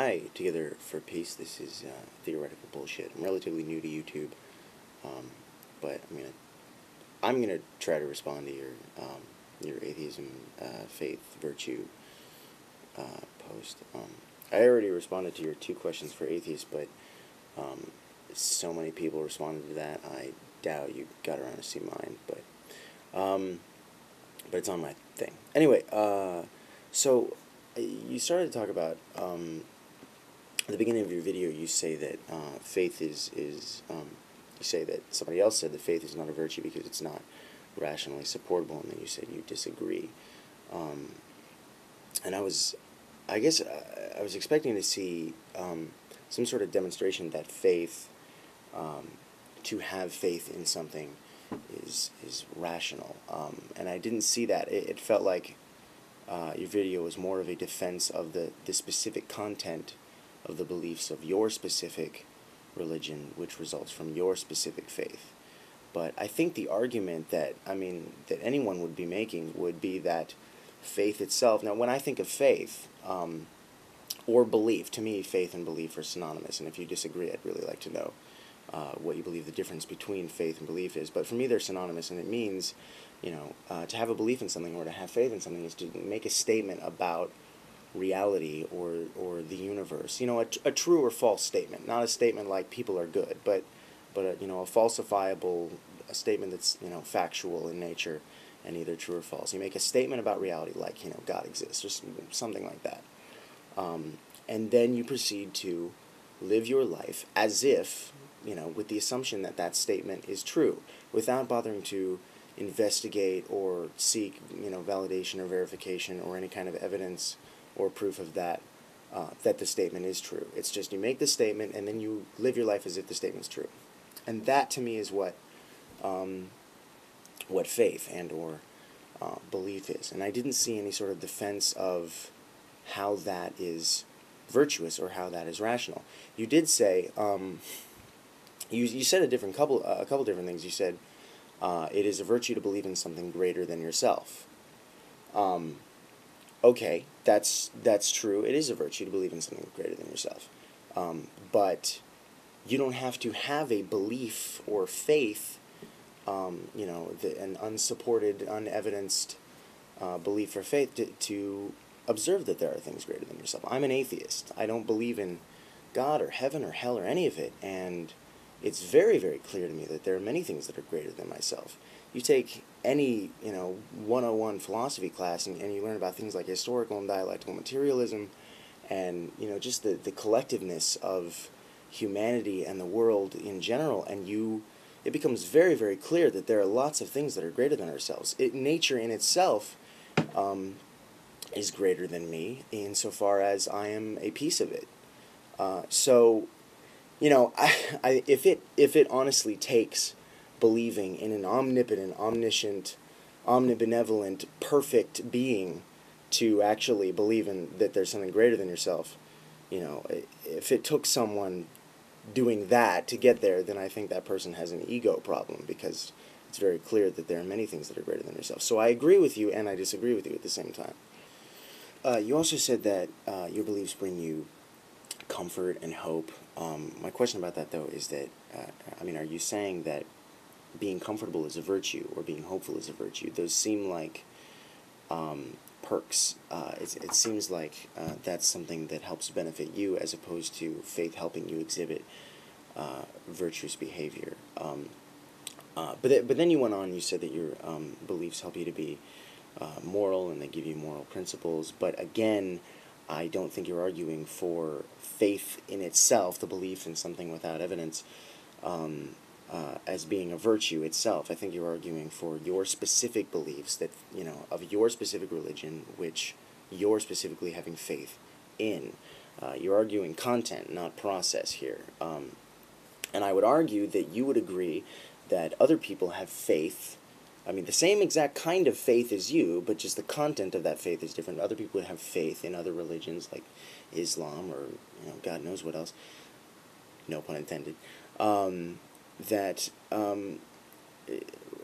Hi, Together for Peace. This is theoretical bullshit. I'm relatively new to YouTube, but I'm gonna try to respond to your atheism, faith, virtue post. I already responded to your 2 questions for atheists, but so many people responded to that. I doubt you got around to see mine, but it's on my thing. Anyway, so you started to talk about at the beginning of your video. You say that faith is you say that somebody else said that faith is not a virtue because it's not rationally supportable, and then you said you disagree. And I guess I was expecting to see some sort of demonstration that faith, to have faith in something, is rational, and I didn't see that. It felt like your video was more of a defense of the specific content of the beliefs of your specific religion, which results from your specific faith. But I think the argument that anyone would be making would be that faith itself. Now, when I think of faith or belief, to me, faith and belief are synonymous. And if you disagree, I'd really like to know what you believe the difference between faith and belief is. But for me, they're synonymous, and it means, to have a belief in something or to have faith in something is to make a statement about reality or the universe. A true or false statement, not a statement like people are good, but a falsifiable, a statement that's factual in nature and either true or false. You make a statement about reality, like God exists or something like that, and then you proceed to live your life as if with the assumption that that statement is true, without bothering to investigate or seek validation or verification or any kind of evidence or proof of that the statement is true. It's just you make the statement and then you live your life as if the statement's true. And that, to me, is what faith and or belief is. And I didn't see any sort of defense of how that is virtuous or how that is rational. You did say, you said a couple different things. You said it is a virtue to believe in something greater than yourself. Okay, that's true. It is a virtue to believe in something greater than yourself. But you don't have to have a belief or faith, an unsupported, unevidenced belief or faith to observe that there are things greater than yourself. I'm an atheist. I don't believe in God or heaven or hell or any of it, and it's very, very clear to me that there are many things that are greater than myself. You take any 101 philosophy class and you learn about things like historical and dialectical materialism and just the collectiveness of humanity and the world in general, and it becomes very, very clear that there are lots of things that are greater than ourselves. nature in itself is greater than me insofar as I am a piece of it. So if it honestly takes believing in an omnipotent, omniscient, omnibenevolent, perfect being to actually believe in that there's something greater than yourself, if it took someone doing that to get there, then I think that person has an ego problem, because it's very clear that there are many things that are greater than yourself. So I agree with you and I disagree with you at the same time. You also said that your beliefs bring you comfort and hope. My question about that, though, is that, are you saying that being comfortable is a virtue or being hopeful is a virtue? Those seem like perks. It seems like that's something that helps benefit you as opposed to faith helping you exhibit virtuous behavior. But then you went on, you said that your beliefs help you to be moral and they give you moral principles. But again, I don't think you're arguing for faith in itself, the belief in something without evidence, as being a virtue itself. I think you're arguing for your specific beliefs that, of your specific religion, which you're specifically having faith in. You're arguing content, not process here. And I would argue that you would agree that other people have faith. The same exact kind of faith as you, but just the content of that faith is different. Other people would have faith in other religions like Islam or God knows what else. No pun intended. That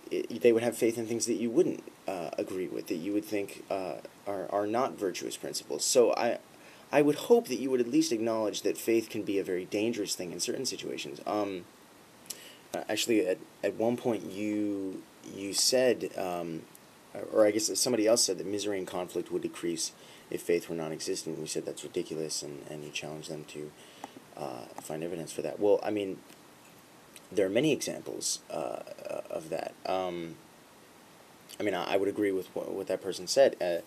they would have faith in things that you wouldn't agree with, that you would think are not virtuous principles. So I I would hope that you would at least acknowledge that faith can be a very dangerous thing in certain situations. Actually, at one point you said, or I guess somebody else said, that misery and conflict would decrease if faith were non-existent. You said that's ridiculous, and you challenged them to find evidence for that. Well, I mean, there are many examples of that. I mean, I would agree with what that person said.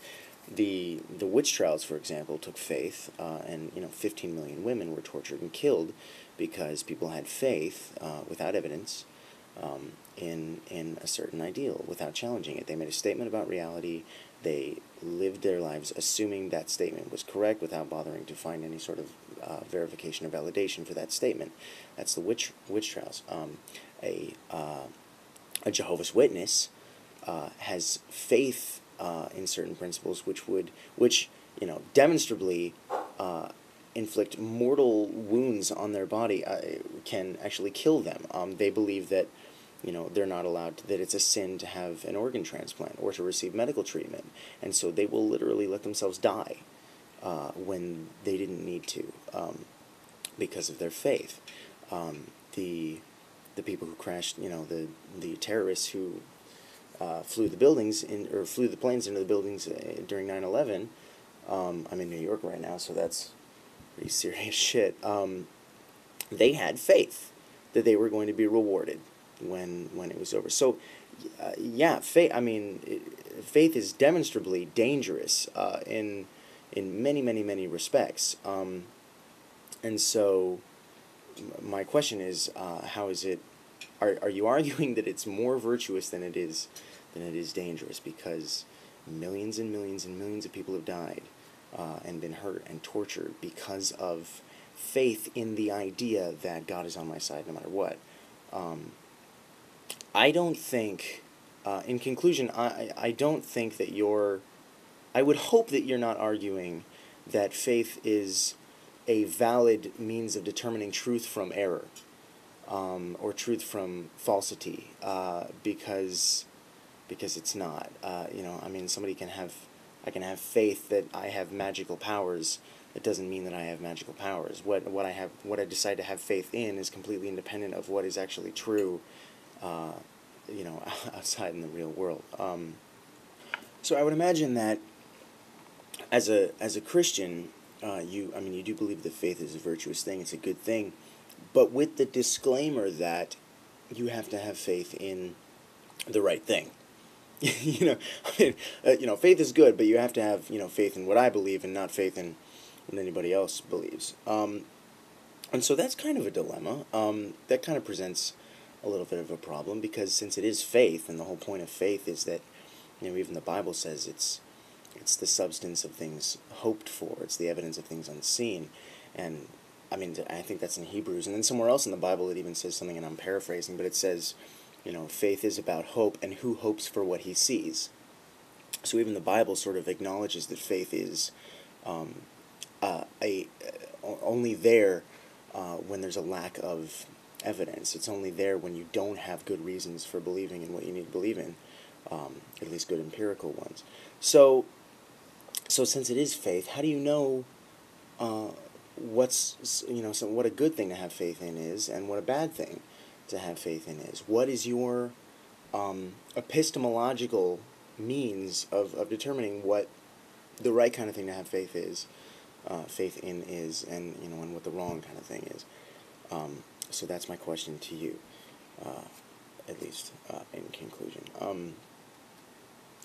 The witch trials, for example, took faith, and 15 million women were tortured and killed because people had faith without evidence in a certain ideal, without challenging it. They made a statement about reality. They lived their lives assuming that statement was correct without bothering to find any sort of verification or validation for that statement. That's the witch trials. A Jehovah's Witness has faith in certain principles, which demonstrably inflict mortal wounds on their body, can actually kill them. They believe that they're not allowed that it's a sin to have an organ transplant or to receive medical treatment, and so they will literally let themselves die when they didn't need to, because of their faith. The people who crashed, the terrorists who flew the planes into the buildings during 9/11. I'm in New York right now, so that's pretty serious shit. They had faith that they were going to be rewarded when it was over. So, yeah, faith. I mean, faith is demonstrably dangerous in many respects. And so, my question is, how is it? Are you arguing that it's more virtuous than it is dangerous, because millions and millions and millions of people have died and been hurt and tortured because of faith in the idea that God is on my side no matter what? I don't think, in conclusion, I don't think that I would hope that you're not arguing that faith is a valid means of determining truth from error, or truth from falsity, because it's not. I mean, I can have faith that I have magical powers. It doesn't mean that I have magical powers. What I decide to have faith in is completely independent of what is actually true, outside in the real world. So I would imagine that as a Christian, you do believe that faith is a virtuous thing. It's a good thing, but with the disclaimer that you have to have faith in the right thing. Faith is good, but you have to have, faith in what I believe and not faith in what anybody else believes. And so that's kind of a dilemma. That kind of presents a little bit of a problem, because since it is faith, and the whole point of faith is that, even the Bible says it's the substance of things hoped for. It's the evidence of things unseen. And, I mean, I think that's in Hebrews. And then somewhere else in the Bible it even says something, and I'm paraphrasing, but it says, faith is about hope, and who hopes for what he sees. So even the Bible sort of acknowledges that faith is only there when there's a lack of evidence. It's only there when you don't have good reasons for believing in what you need to believe in, at least good empirical ones. So since it is faith, how do you know what a good thing to have faith in is, and what a bad thing to have faith in is? What is your epistemological means of determining what the right kind of thing to have faith in is, and what the wrong kind of thing is? So that's my question to you, at least in conclusion.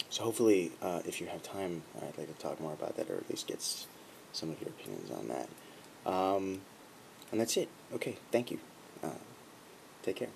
So hopefully, if you have time, I'd like to talk more about that, or at least get some of your opinions on that. And that's it. Okay, thank you. Take care.